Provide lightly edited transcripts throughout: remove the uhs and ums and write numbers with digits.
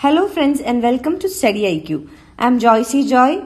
Hello friends and welcome to StudyIQ. I am Joycey Joy.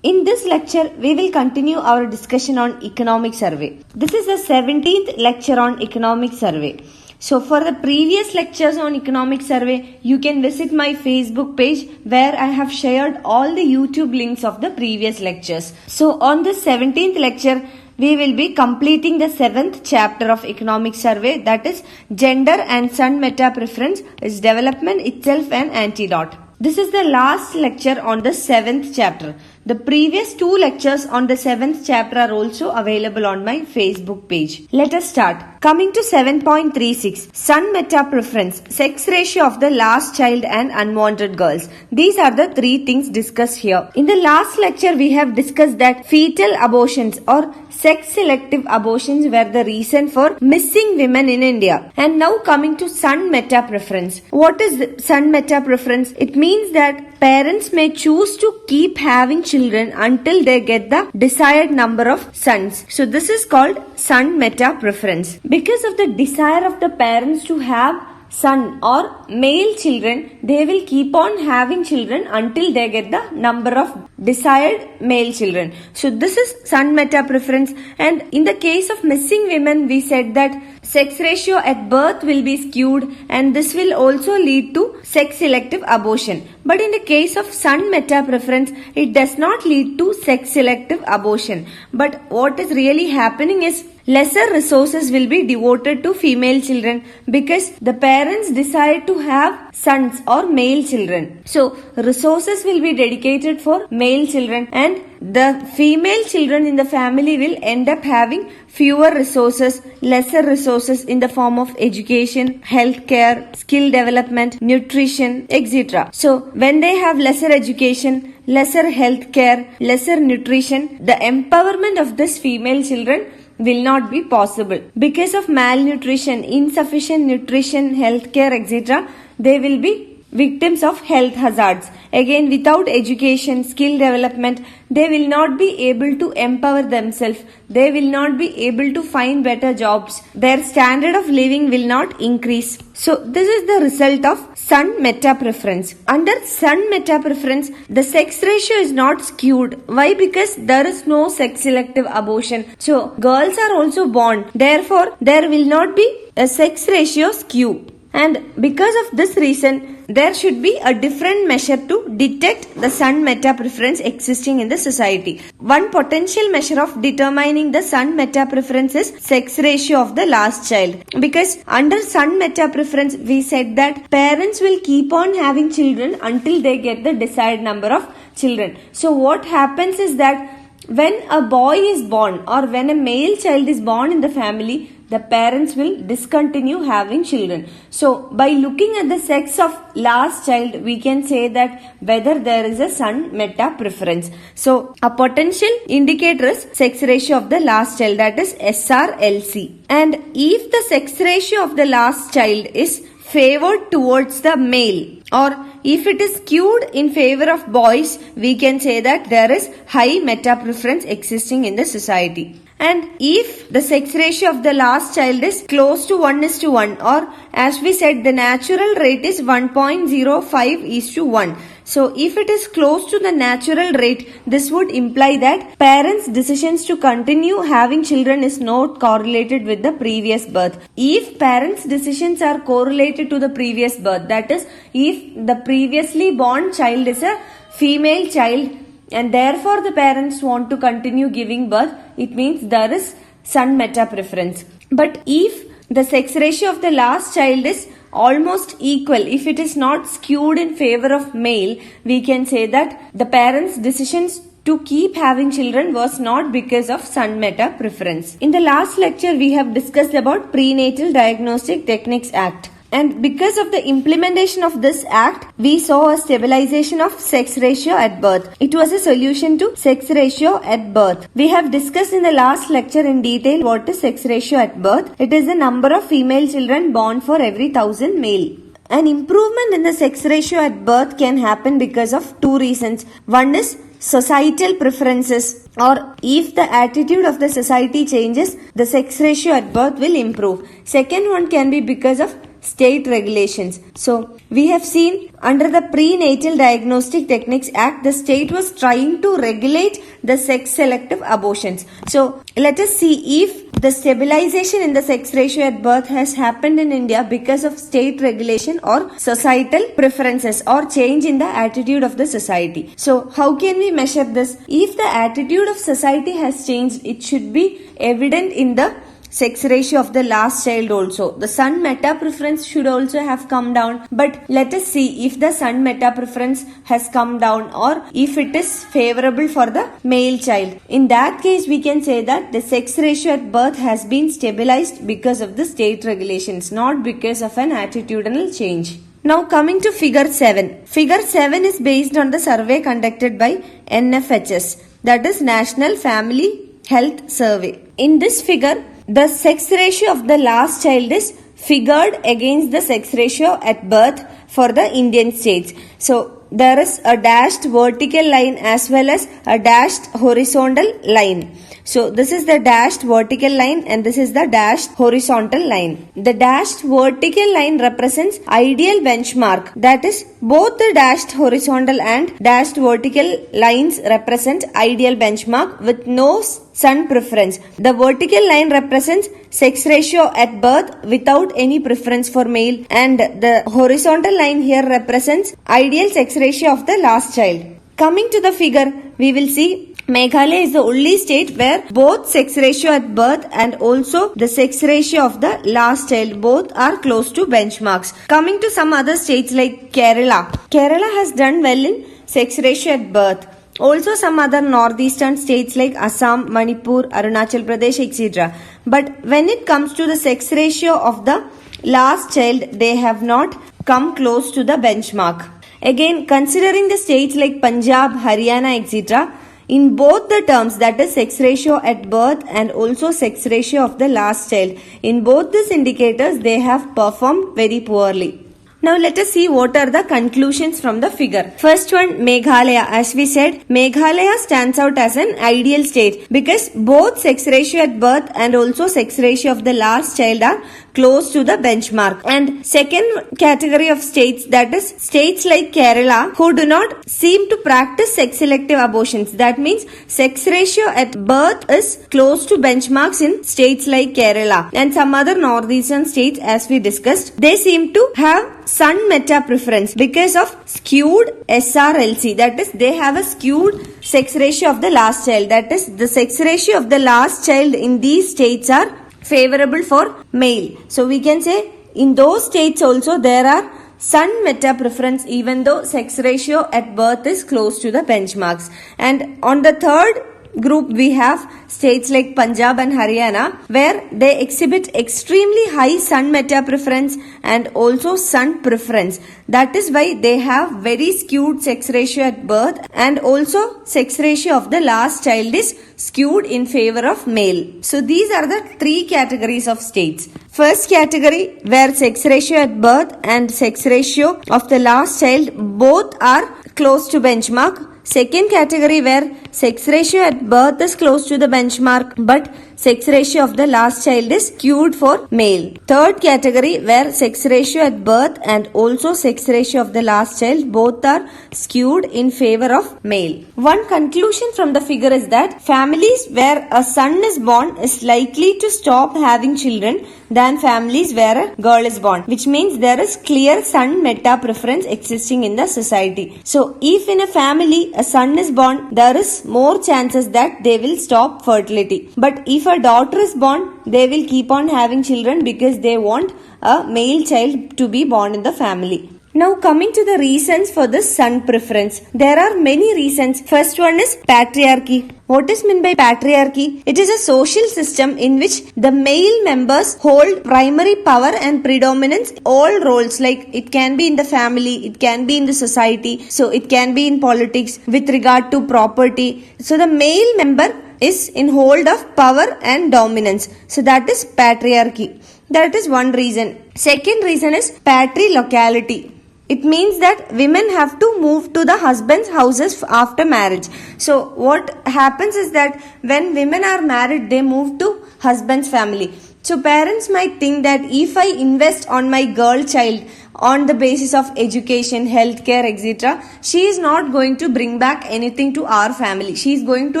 In this lecture we will continue our discussion on economic survey. This is the 17th lecture on economic survey. So for the previous lectures on economic survey, you can visit my Facebook page where I have shared all the YouTube links of the previous lectures. So on the 17th lecture, we will be completing the 7th chapter of economic survey, that is gender and son meta preference is development itself an antidote. This is the last lecture on the 7th chapter. The previous 2 lectures on the 7th chapter are also available on my Facebook page. Let us start. Coming to 7.36, son meta preference, sex ratio of the last child and unwanted girls. These are the 3 things discussed here. In the last lecture, we have discussed that fetal abortions or sex selective abortions were the reason for missing women in India. And now coming to son meta preference. What is the son meta preference? It means that parents may choose to keep having children until they get the desired number of sons. So this is called son meta preference. Because of the desire of the parents to have son or male children, they will keep on having children until they get the number of desired male children. So this is son meta preference. And in the case of missing women, we said that sex ratio at birth will be skewed and this will also lead to sex selective abortion. But in the case of son meta preference, it does not lead to sex selective abortion. But what is really happening is lesser resources will be devoted to female children because the parents decide to have sons or male children. So resources will be dedicated for male children and the female children in the family will end up having fewer resources, lesser resources in the form of education, healthcare, skill development, nutrition, etc. So when they have lesser education, lesser healthcare, lesser nutrition, the empowerment of these female children will not be possible. Because of malnutrition, insufficient nutrition, healthcare, etc., they will be victims of health hazards. Again, without education, skill development, they will not be able to empower themselves. They will not be able to find better jobs. Their standard of living will not increase. So this is the result of son meta preference. Under son meta preference, the sex ratio is not skewed. Why? Because there is no sex selective abortion. So girls are also born. Therefore, there will not be a sex ratio skew. And because of this reason, there should be a different measure to detect the son meta preference existing in the society. One potential measure of determining the son meta preference is sex ratio of the last child. Because under son meta preference, we said that parents will keep on having children until they get the desired number of children. So what happens is that when a boy is born or when a male child is born in the family, the parents will discontinue having children. So by looking at the sex of last child, we can say that whether there is a son meta preference. So a potential indicator is sex ratio of the last child, that is SRLC. And if the sex ratio of the last child is favored towards the male or if it is skewed in favor of boys, we can say that there is high meta preference existing in the society. And if the sex ratio of the last child is close to 1:1 or as we said the natural rate is 1.05:1. So if it is close to the natural rate, this would imply that parents' decisions to continue having children is not correlated with the previous birth. If parents' decisions are correlated to the previous birth, that is if the previously born child is a female child, and therefore the parents want to continue giving birth, it means there is son meta preference. But if the sex ratio of the last child is almost equal, if it is not skewed in favor of male, we can say that the parents' decisions to keep having children was not because of son meta preference. In the last lecture, we have discussed about Prenatal Diagnostic Techniques Act. And because of the implementation of this act, we saw a stabilization of sex ratio at birth. It was a solution to sex ratio at birth. We have discussed in the last lecture in detail what is sex ratio at birth. It is the number of female children born for every 1,000 male. An improvement in the sex ratio at birth can happen because of 2 reasons. One is societal preferences, or if the attitude of the society changes, the sex ratio at birth will improve. Second one can be because of state regulations. So we have seen under the Prenatal Diagnostic Techniques Act, the state was trying to regulate the sex selective abortions. So let us see if the stabilization in the sex ratio at birth has happened in India because of state regulation or societal preferences or change in the attitude of the society. So how can we measure this? If the attitude of society has changed, it should be evident in the sex ratio of the last child also. The son meta preference should also have come down, but let us see if the son meta preference has come down or if it is favorable for the male child. In that case, we can say that the sex ratio at birth has been stabilized because of the state regulations, not because of an attitudinal change. Now coming to figure 7. Figure 7 is based on the survey conducted by NFHS, that is National Family Health Survey. In this figure, the sex ratio of the last child is figured against the sex ratio at birth for the Indian states. So there is a dashed vertical line as well as a dashed horizontal line. So this is the dashed vertical line and this is the dashed horizontal line. The dashed vertical line represents ideal benchmark, that is both the dashed horizontal and dashed vertical lines represent ideal benchmark with no son preference. The vertical line represents sex ratio at birth without any preference for male, and the horizontal line here represents ideal sex ratio of the last child. Coming to the figure, we will see Meghalaya is the only state where both sex ratio at birth and also the sex ratio of the last child both are close to benchmarks. Coming to some other states like Kerala. Kerala has done well in sex ratio at birth. Also some other northeastern states like Assam, Manipur, Arunachal Pradesh, etc. But when it comes to the sex ratio of the last child, they have not come close to the benchmark. Again, considering the states like Punjab, Haryana, etc., in both the terms, that is sex ratio at birth and also sex ratio of the last child, in both these indicators, they have performed very poorly. Now let us see what are the conclusions from the figure. First one, Meghalaya. As we said, Meghalaya stands out as an ideal state because both sex ratio at birth and also sex ratio of the last child are close to the benchmark. And second category of states, that is states like Kerala, who do not seem to practice sex selective abortions. That means sex ratio at birth is close to benchmarks in states like Kerala and some other northeastern states, as we discussed. They seem to have son meta preference because of skewed SRLC, that is they have a skewed sex ratio of the last child, that is the sex ratio of the last child in these states are favorable for male. So we can say in those states also there are son meta preference even though sex ratio at birth is close to the benchmarks. And on the third group we have states like Punjab and Haryana where they exhibit extremely high son meta preference and also son preference. That is why they have very skewed sex ratio at birth and also sex ratio of the last child is skewed in favor of male. So these are the three categories of states. First category where sex ratio at birth and sex ratio of the last child both are close to benchmark. Second category where sex ratio at birth is close to the benchmark but sex ratio of the last child is skewed for male. Third category where sex ratio at birth and also sex ratio of the last child both are skewed in favor of male. One conclusion from the figure is that families where a son is born is likely to stop having children than families where a girl is born, which means there is clear son meta preference existing in the society. So if in a family a son is born, there is more chances that they will stop fertility. But if a daughter is born, they will keep on having children because they want a male child to be born in the family. Now coming to the reasons for this son preference. There are many reasons. First one is patriarchy. What is meant by patriarchy? It is a social system in which the male members hold primary power and predominance in all roles, like it can be in the family, it can be in the society, so it can be in politics with regard to property. So the male member is in hold of power and dominance. So that is patriarchy. That is one reason. Second reason is patrilocality. It means that women have to move to the husband's houses after marriage. So what happens is that when women are married, they move to husband's family. So parents might think that if I invest on my girl child on the basis of education, healthcare, etc., she is not going to bring back anything to our family. She is going to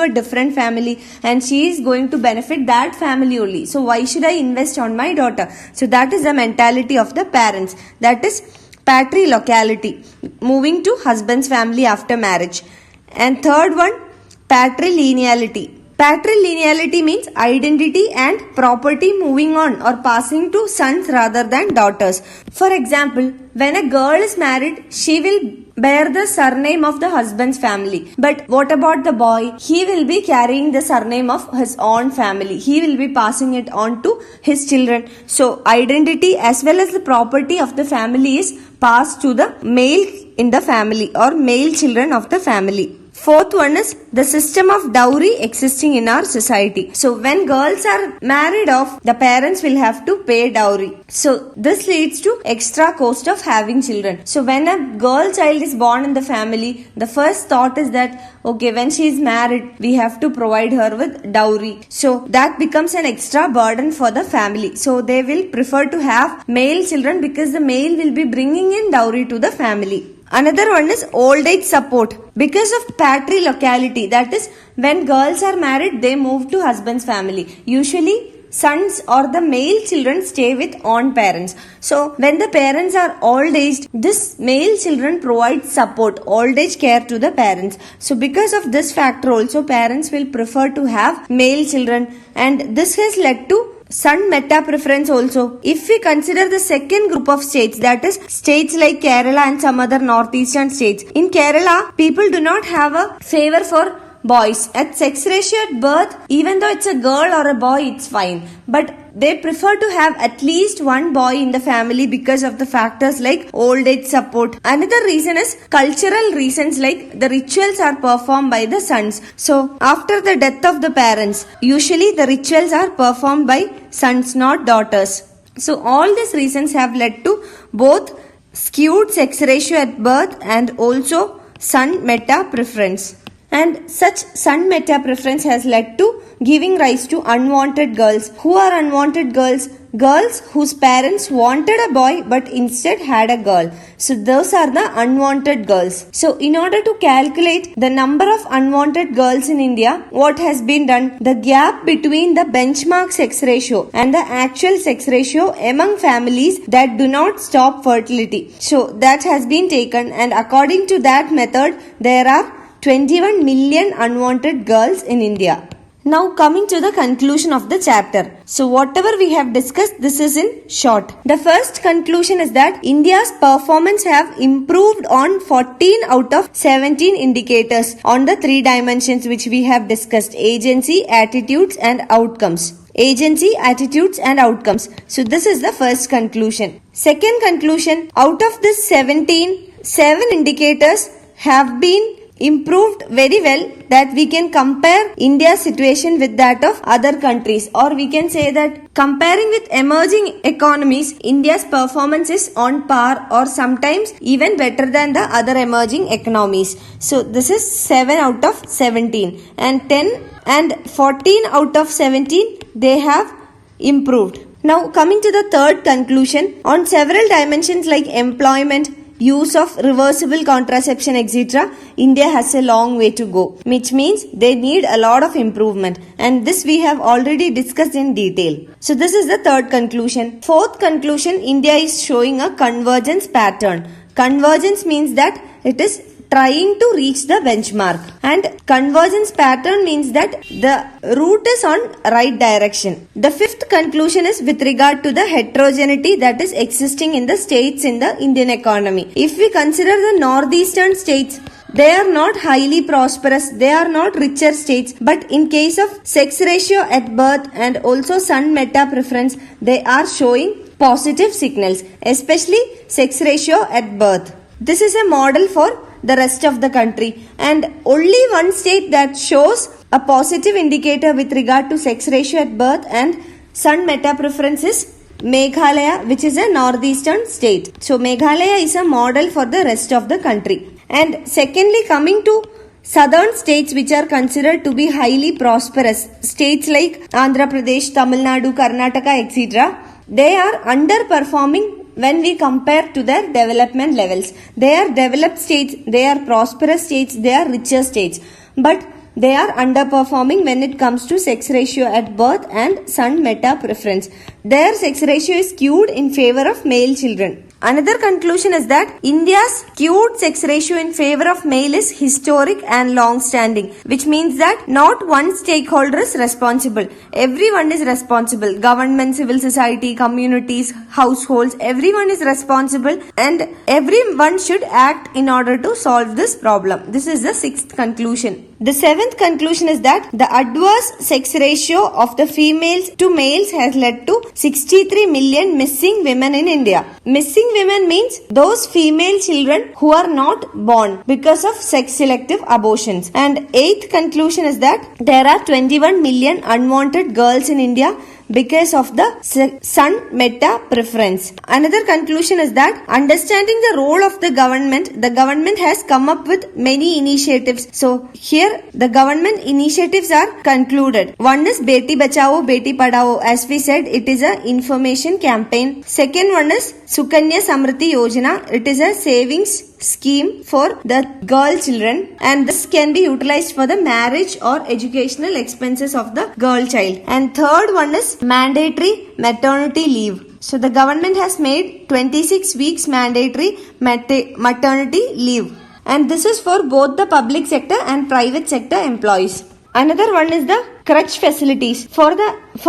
a different family and she is going to benefit that family only. So why should I invest on my daughter? So that is the mentality of the parents. That is patrilocality, moving to husband's family after marriage. And third one, patrilineality. Patrilineality means identity and property moving on or passing to sons rather than daughters. For example, when a girl is married, she will bear the surname of the husband's family. But what about the boy? He will be carrying the surname of his own family. He will be passing it on to his children. So identity as well as the property of the family is passed to the male in the family or male children of the family. Fourth one is the system of dowry existing in our society. So when girls are married off, the parents will have to pay dowry. So this leads to extra cost of having children. So when a girl child is born in the family, the first thought is that, okay, when she is married, we have to provide her with dowry. So that becomes an extra burden for the family. So they will prefer to have male children because the male will be bringing in dowry to the family. Another one is old age support. Because of patrilocality, that is when girls are married, they move to husband's family. Usually sons or the male children stay with own parents. So when the parents are old aged, this male children provide support, old age care to the parents. So because of this factor also, parents will prefer to have male children, and this has led to son Mehta Preference also. If we consider the second group of states, that is states like Kerala and some other northeastern states. In Kerala, people do not have a favor for boys. At sex ratio at birth, even though it's a girl or a boy, it's fine. But they prefer to have at least one boy in the family because of the factors like old age support. Another reason is cultural reasons, like the rituals are performed by the sons. So after the death of the parents, usually the rituals are performed by sons, not daughters. So all these reasons have led to both skewed sex ratio at birth and also son Mehta Preference. And such son Mehta Preference has led to giving rise to unwanted girls. Who are unwanted girls? Girls whose parents wanted a boy but instead had a girl. So those are the unwanted girls. So in order to calculate the number of unwanted girls in India, what has been done? The gap between the benchmark sex ratio and the actual sex ratio among families that do not stop fertility. So that has been taken, and according to that method, there are 21 million unwanted girls in India. Now coming to the conclusion of the chapter. So whatever we have discussed, this is in short. The first conclusion is that India's performance have improved on 14 out of 17 indicators on the 3 dimensions which we have discussed: agency, attitudes and outcomes. Agency, attitudes and outcomes. So this is the first conclusion. Second conclusion, out of this 7 indicators have been improved very well, that we can compare India's situation with that of other countries, or we can say that comparing with emerging economies, India's performance is on par or sometimes even better than the other emerging economies. So this is 7 out of 17, and 10 and 14 out of 17 they have improved. Now coming to the third conclusion, on several dimensions like employment, use of reversible contraception, etc., India has a long way to go, which means they need a lot of improvement, and this we have already discussed in detail. So this is the third conclusion. Fourth conclusion, India is showing a convergence pattern. Convergence means that it is trying to reach the benchmark, and convergence pattern means that the route is on right direction. The fifth conclusion is with regard to the heterogeneity that is existing in the states in the Indian economy. If we consider the northeastern states, they are not highly prosperous, they are not richer states, but in case of sex ratio at birth and also son Mehta Preference, they are showing positive signals, especially sex ratio at birth. This is a model for the rest of the country, and only one state that shows a positive indicator with regard to sex ratio at birth and son Mehta Preference is Meghalaya, which is a northeastern state. So Meghalaya is a model for the rest of the country. And secondly, coming to southern states which are considered to be highly prosperous, states like Andhra Pradesh, Tamil Nadu, Karnataka, etc., they are underperforming when we compare to their development levels. They are developed states, they are prosperous states, they are richer states. But they are underperforming when it comes to sex ratio at birth and son Mehta Preference. Their sex ratio is skewed in favor of male children. Another conclusion is that India's skewed sex ratio in favor of male is historic and long-standing, which means that not one stakeholder is responsible. Everyone is responsible. Government, civil society, communities, households, everyone is responsible and everyone should act in order to solve this problem. This is the sixth conclusion. The seventh conclusion is that the adverse sex ratio of the females to males has led to 63 million missing women in India. Missing women means those female children who are not born because of sex selective abortions. And eighth conclusion is that there are 21 million unwanted girls in India because of the son Mehta Preference. Another conclusion is that understanding the role of the government has come up with many initiatives. So here the government initiatives are concluded. One is Beti Bachao, Beti Padhao. As we said, it is a information campaign. Second one is Sukanya Samriddhi Yojana. It is a savings scheme for the girl children, and this can be utilized for the marriage or educational expenses of the girl child. And third one is mandatory maternity leave. So the government has made 26 weeks mandatory maternity leave, and this is for both the public sector and private sector employees. Another one is the crutch facilities. For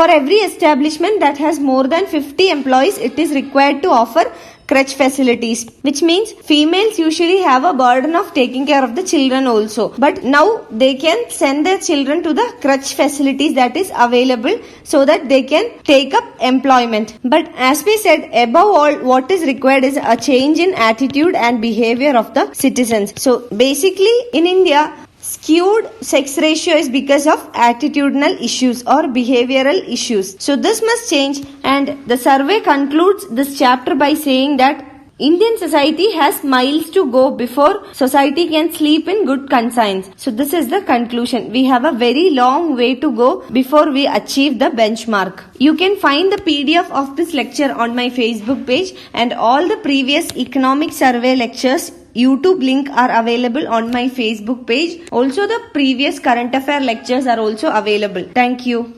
every establishment that has more than 50 employees, it is required to offer crutch facilities, which means females usually have a burden of taking care of the children also, but now they can send their children to the crutch facilities that is available so that they can take up employment. But as we said, above all, what is required is a change in attitude and behavior of the citizens. So basically in India, skewed sex ratio is because of attitudinal issues or behavioral issues. So this must change, and the survey concludes this chapter by saying that Indian society has miles to go before society can sleep in good conscience. So this is the conclusion. We have a very long way to go before we achieve the benchmark. You can find the PDF of this lecture on my Facebook page, and all the previous economic survey lectures YouTube link are available on my Facebook page. Also, the previous current affair lectures are also available. Thank you.